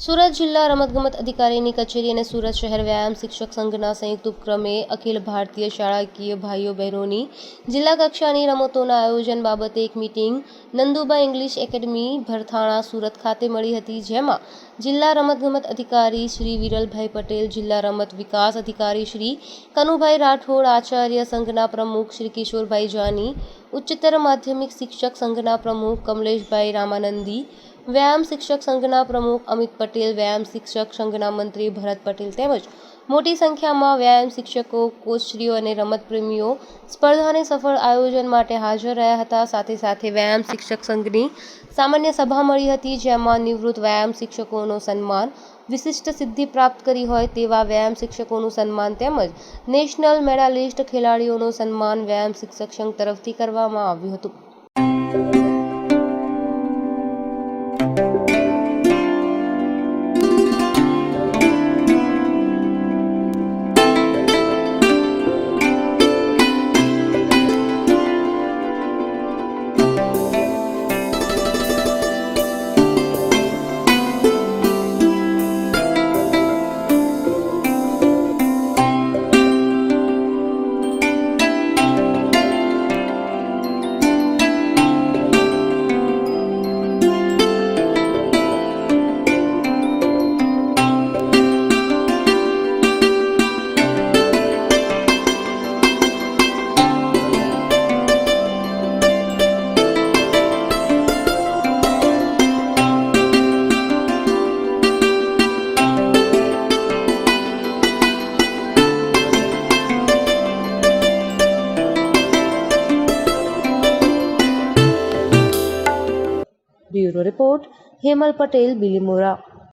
સુરત જિલ્લા રમતગમત અધિકારીની કચેરી અને સુરત શહેર વ્યાયામ શિક્ષક સંઘના સંયુક્ત ઉપક્રમે અખિલ ભારતીય શાળાકીય ભાઈઓ બહેનોની જિલ્લા કક્ષાની રમતોના આયોજન બાબતે એક meeting Nanduba English academy Bharthana Surat ખાતે મળી હતી, જેમાં જિલ્લા રમતગમત અધિકારી શ્રી વિરલભાઈ પટેલ, જિલ્લા રમત વિકાસ અધિકારી શ્રી કનુભાઈ રાઠોડ, આચાર્ય સંઘના પ્રમુખ શ્રી કિશોરભાઈ જાની, ઉચ્ચતર માધ્યમિક શિક્ષક સંઘના પ્રમુખ કમલેશભાઈ રામાનંદી, વ્યાયામ શિક્ષક સંઘના પ્રમુખ અમિત પટેલ, વ્યાયામ શિક્ષક સંઘના મંત્રી ભરત પટેલ તેમજ મોટી સંખ્યામાં વ્યાયામ શિક્ષકો, કોચશ્રીઓ અને રમત પ્રેમીઓ સ્પર્ધાને સફળ આયોજન માટે હાજર રહ્યા હતા. સાથે સાથે વ્યાયામ શિક્ષક સંઘની સામાન્ય સભા મળી હતી, જેમાં નિવૃત્ત વ્યાયામ શિક્ષકોનું સન્માન, વિશિષ્ટ સિદ્ધિ પ્રાપ્ત કરી હોય તેવા વ્યાયામ શિક્ષકોનું સન્માન તેમજ નેશનલ મેડાલિસ્ટ ખેલાડીઓનું સન્માન વ્યાયામ શિક્ષક સંઘ તરફથી કરવામાં આવ્યું હતું. Bureau report Hemal Patel, Bilimora.